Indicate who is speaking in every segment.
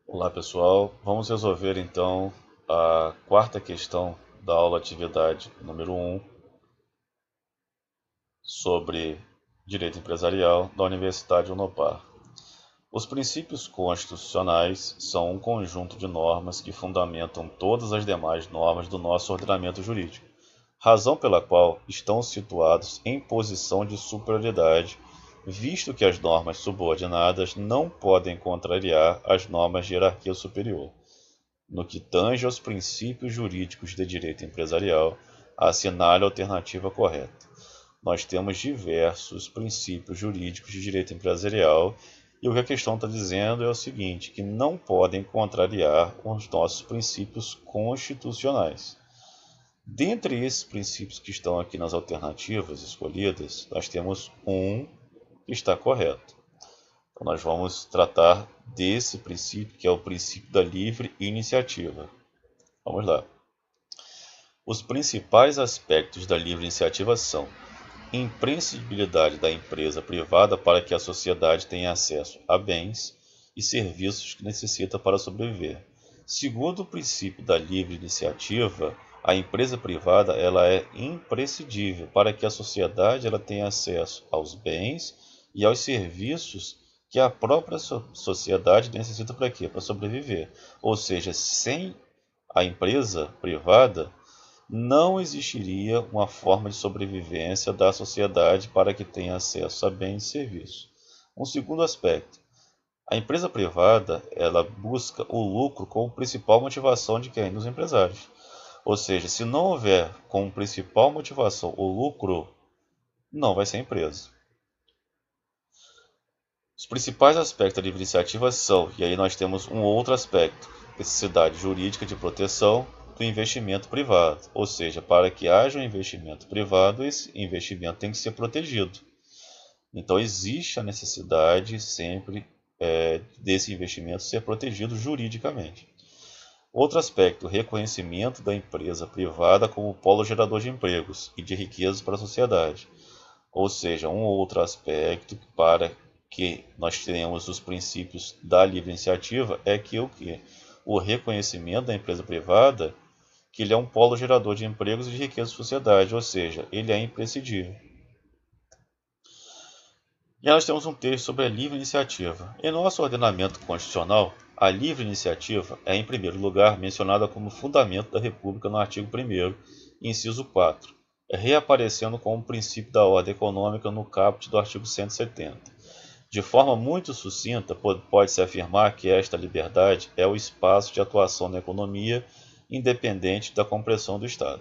Speaker 1: Olá pessoal, vamos resolver então a quarta questão da aula atividade número 1 sobre direito empresarial da Universidade Unopar. Os princípios constitucionais são um conjunto de normas que fundamentam todas as demais normas do nosso ordenamento jurídico, razão pela qual estão situados em posição de superioridade, visto que as normas subordinadas não podem contrariar as normas de hierarquia superior. No que tange aos princípios jurídicos de direito empresarial, assinale a alternativa correta. Nós temos diversos princípios jurídicos de direito empresarial e o que a questão está dizendo é o seguinte, que não podem contrariar os nossos princípios constitucionais. Dentre esses princípios que estão aqui nas alternativas escolhidas, nós temos um que está correto. Então, nós vamos tratar desse princípio, que é o princípio da livre iniciativa. Vamos lá. Os principais aspectos da livre iniciativa são imprescindibilidade da empresa privada para que a sociedade tenha acesso a bens e serviços que necessita para sobreviver. Segundo o princípio da livre iniciativa, a empresa privada ela é imprescindível para que a sociedade ela tenha acesso aos bens e aos serviços que a própria sociedade necessita para quê? Para sobreviver. Ou seja, sem a empresa privada, não existiria uma forma de sobrevivência da sociedade para que tenha acesso a bens e serviços. Um segundo aspecto, a empresa privada ela busca o lucro como principal motivação de quem? Dos empresários. Ou seja, se não houver como principal motivação o lucro, não vai ser empresa. Os principais aspectos da livre iniciativa são, e aí nós temos um outro aspecto, necessidade jurídica de proteção do investimento privado. Ou seja, para que haja um investimento privado, esse investimento tem que ser protegido. Então existe a necessidade sempre desse investimento ser protegido juridicamente. Outro aspecto, reconhecimento da empresa privada como polo gerador de empregos e de riquezas para a sociedade. Ou seja, um outro aspecto para que nós tenhamos os princípios da livre iniciativa é que o reconhecimento da empresa privada, que ele é um polo gerador de empregos e de riqueza da sociedade, ou seja, ele é imprescindível. E nós temos um texto sobre a livre iniciativa. Em nosso ordenamento constitucional, a livre iniciativa é, em primeiro lugar, mencionada como fundamento da República no artigo 1º, inciso 4, reaparecendo como princípio da ordem econômica no caput do artigo 170. De forma muito sucinta, pode-se afirmar que esta liberdade é o espaço de atuação na economia, independente da compressão do Estado.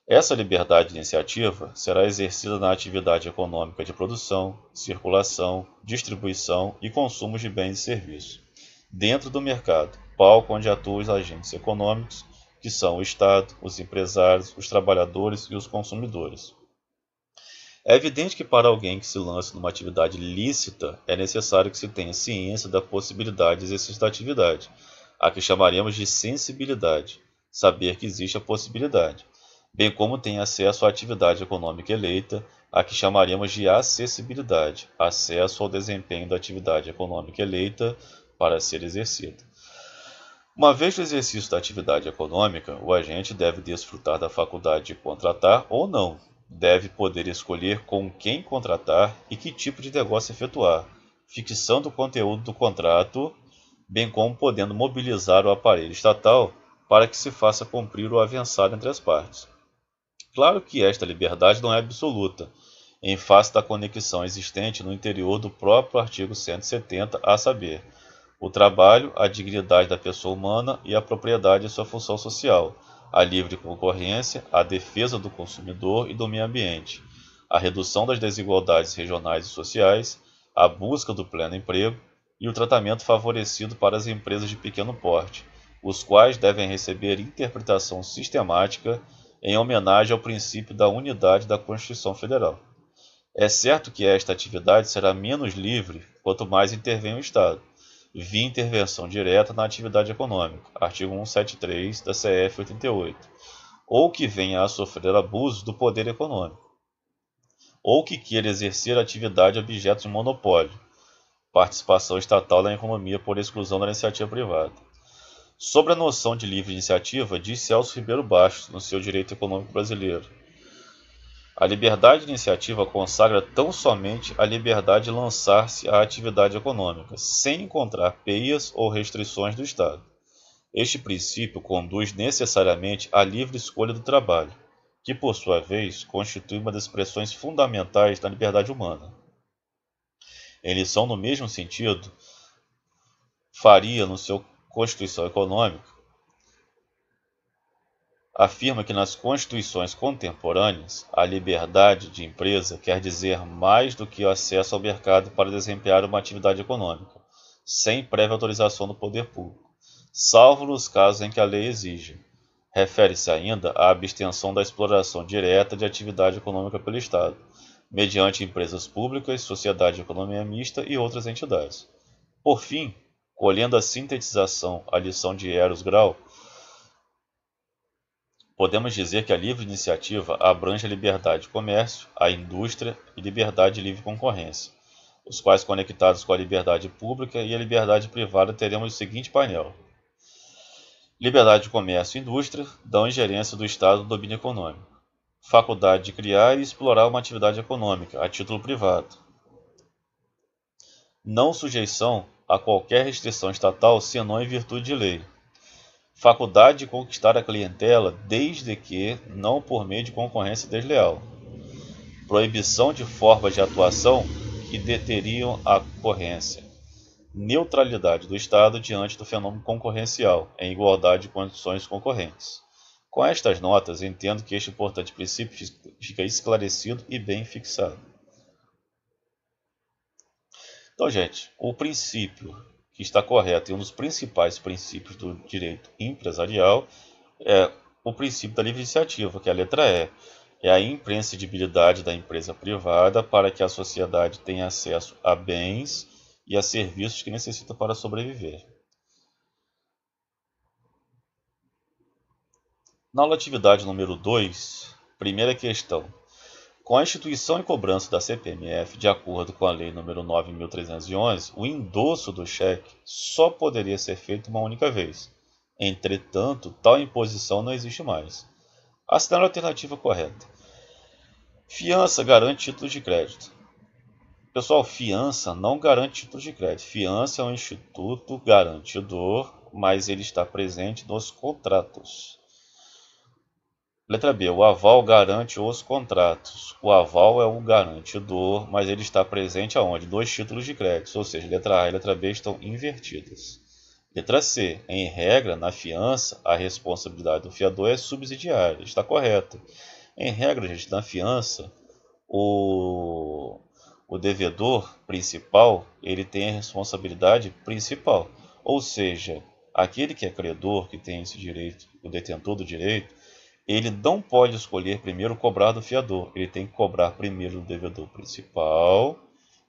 Speaker 1: Essa liberdade de iniciativa será exercida na atividade econômica de produção, circulação, distribuição e consumo de bens e serviços, dentro do mercado, palco onde atuam os agentes econômicos, que são o Estado, os empresários, os trabalhadores e os consumidores. É evidente que para alguém que se lance numa atividade lícita, é necessário que se tenha ciência da possibilidade de exercício da atividade, a que chamaremos de sensibilidade, saber que existe a possibilidade, bem como tenha acesso à atividade econômica eleita, a que chamaremos de acessibilidade, acesso ao desempenho da atividade econômica eleita para ser exercida. Uma vez no exercício da atividade econômica, o agente deve desfrutar da faculdade de contratar ou não, deve poder escolher com quem contratar e que tipo de negócio efetuar, fixando o conteúdo do contrato, bem como podendo mobilizar o aparelho estatal para que se faça cumprir o avançado entre as partes. Claro que esta liberdade não é absoluta, em face da conexão existente no interior do próprio artigo 170, a saber, o trabalho, a dignidade da pessoa humana e a propriedade de sua função social, a livre concorrência, a defesa do consumidor e do meio ambiente, a redução das desigualdades regionais e sociais, a busca do pleno emprego e o tratamento favorecido para as empresas de pequeno porte, os quais devem receber interpretação sistemática em homenagem ao princípio da unidade da Constituição Federal. É certo que esta atividade será menos livre quanto mais intervém o Estado, via intervenção direta na atividade econômica, artigo 173 da CF 88, ou que venha a sofrer abusos do poder econômico, ou que queira exercer atividade objeto de monopólio, participação estatal na economia por exclusão da iniciativa privada. Sobre a noção de livre iniciativa, diz Celso Ribeiro Bastos, no seu Direito Econômico Brasileiro: a liberdade de iniciativa consagra tão somente a liberdade de lançar-se à atividade econômica, sem encontrar peias ou restrições do Estado. Este princípio conduz necessariamente à livre escolha do trabalho, que, por sua vez, constitui uma das expressões fundamentais da liberdade humana. Em lição no mesmo sentido, Faria, no seu Constituição Econômica, afirma que nas constituições contemporâneas, a liberdade de empresa quer dizer mais do que o acesso ao mercado para desempenhar uma atividade econômica, sem prévia autorização do poder público, salvo nos casos em que a lei exige. Refere-se ainda à abstenção da exploração direta de atividade econômica pelo Estado, mediante empresas públicas, sociedade de economia mista e outras entidades. Por fim, colhendo a sintetização à lição de Eros Grau, podemos dizer que a livre iniciativa abrange a liberdade de comércio, a indústria e liberdade de livre concorrência, os quais, conectados com a liberdade pública e a liberdade privada, teremos o seguinte painel: liberdade de comércio e indústria dão ingerência do Estado no domínio econômico, faculdade de criar e explorar uma atividade econômica a título privado, não sujeição a qualquer restrição estatal senão em virtude de lei, faculdade de conquistar a clientela desde que não por meio de concorrência desleal, proibição de formas de atuação que deteriam a concorrência, neutralidade do Estado diante do fenômeno concorrencial, em igualdade de condições concorrentes. Com estas notas, entendo que este importante princípio fica esclarecido e bem fixado. Então, gente, o princípio que está correto e um dos principais princípios do direito empresarial é o princípio da livre iniciativa, que é a letra E. É a imprescindibilidade da empresa privada para que a sociedade tenha acesso a bens e a serviços que necessita para sobreviver. Na aula atividade número 2, primeira questão. Com a instituição e cobrança da CPMF, de acordo com a Lei nº 9.311, o endosso do cheque só poderia ser feito uma única vez. Entretanto, tal imposição não existe mais. Assinale a alternativa correta. Fiança garante títulos de crédito. Pessoal, fiança não garante títulos de crédito. Fiança é um instituto garantidor, mas ele está presente nos contratos. Letra B. O aval garante os contratos. O aval é o garantidor, mas ele está presente aonde? Nos títulos de crédito, ou seja, letra A e letra B estão invertidas. Letra C. Em regra, na fiança, a responsabilidade do fiador é subsidiária. Está correto. Em regra, gente, na fiança, o devedor principal ele tem a responsabilidade principal. Ou seja, aquele que é credor, que tem esse direito, o detentor do direito, ele não pode escolher primeiro cobrar do fiador, ele tem que cobrar primeiro do devedor principal,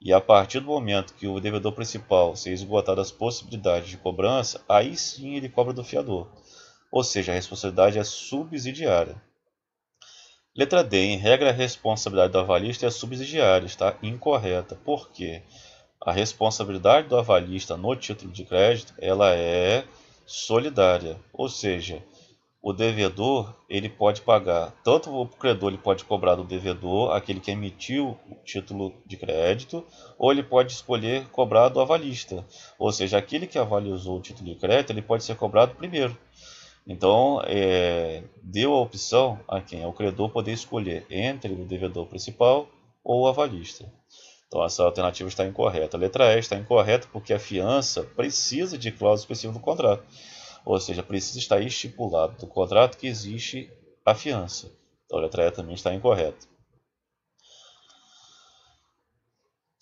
Speaker 1: e a partir do momento que o devedor principal se esgotar as possibilidades de cobrança, aí sim ele cobra do fiador, ou seja, a responsabilidade é subsidiária. Letra D, em regra a responsabilidade do avalista é subsidiária, está incorreta, porque a responsabilidade do avalista no título de crédito ela é solidária, ou seja, o devedor ele pode pagar, tanto o credor ele pode cobrar do devedor, aquele que emitiu o título de crédito, ou ele pode escolher cobrar do avalista, ou seja, aquele que avalizou o título de crédito ele pode ser cobrado primeiro. Então, deu a opção a quem? Ao credor poder escolher entre o devedor principal ou o avalista. Então, essa alternativa está incorreta. A letra E está incorreta porque a fiança precisa de cláusula específica do contrato. Ou seja, precisa estar estipulado no contrato que existe a fiança. Então a letra E também está incorreta.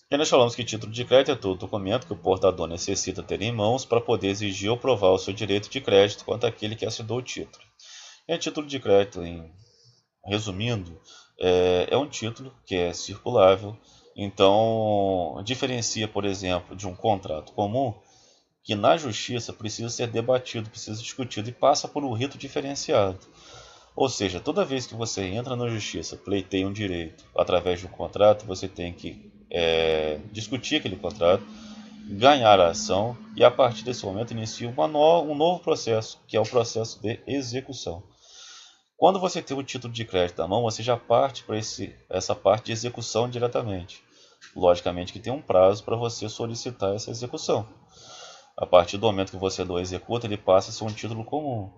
Speaker 1: E nós falamos que título de crédito é todo documento que o portador necessita ter em mãos para poder exigir ou provar o seu direito de crédito quanto àquele que assinou o título. E título de crédito, resumindo, é um título que é circulável. Então, diferencia, por exemplo, de um contrato comum, que na justiça precisa ser debatido, precisa ser discutido e passa por um rito diferenciado. Ou seja, toda vez que você entra na justiça, pleiteia um direito através de um contrato, você tem que discutir aquele contrato, ganhar a ação e, a partir desse momento, inicia um novo processo, que é o processo de execução. Quando você tem o título de crédito na mão, você já parte para essa parte de execução diretamente. Logicamente que tem um prazo para você solicitar essa execução. A partir do momento que você o executa, ele passa a ser um título comum,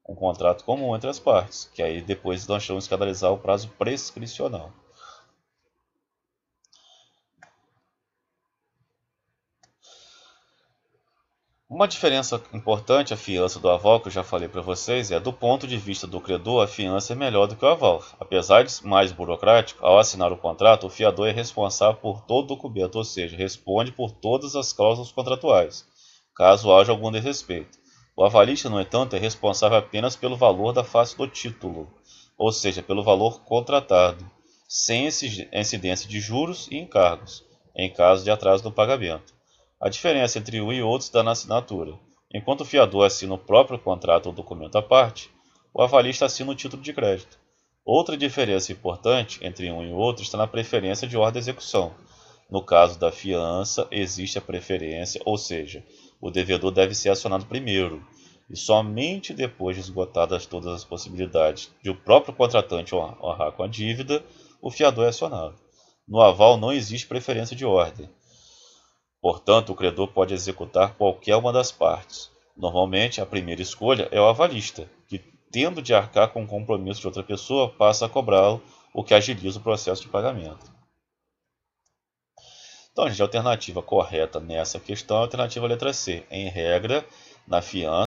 Speaker 1: um contrato comum entre as partes, que aí depois nós temos que analisar o prazo prescricional. Uma diferença importante, a fiança do aval, que eu já falei para vocês, é do ponto de vista do credor, a fiança é melhor do que o aval. Apesar de mais burocrático, ao assinar o contrato, o fiador é responsável por todo o documento, ou seja, responde por todas as cláusulas contratuais, caso haja algum desrespeito. O avalista, no entanto, é responsável apenas pelo valor da face do título, ou seja, pelo valor contratado, sem incidência de juros e encargos, em caso de atraso no pagamento. A diferença entre um e outro está na assinatura. Enquanto o fiador assina o próprio contrato ou documento à parte, o avalista assina o título de crédito. Outra diferença importante entre um e outro está na preferência de ordem de execução. No caso da fiança, existe a preferência, ou seja, o devedor deve ser acionado primeiro, e somente depois de esgotadas todas as possibilidades de o próprio contratante honrar com a dívida, o fiador é acionado. No aval não existe preferência de ordem. Portanto, o credor pode executar qualquer uma das partes. Normalmente, a primeira escolha é o avalista, que, tendo de arcar com o compromisso de outra pessoa, passa a cobrá-lo, o que agiliza o processo de pagamento. Então, gente, a alternativa correta nessa questão é a alternativa letra C. Em regra, na fiança,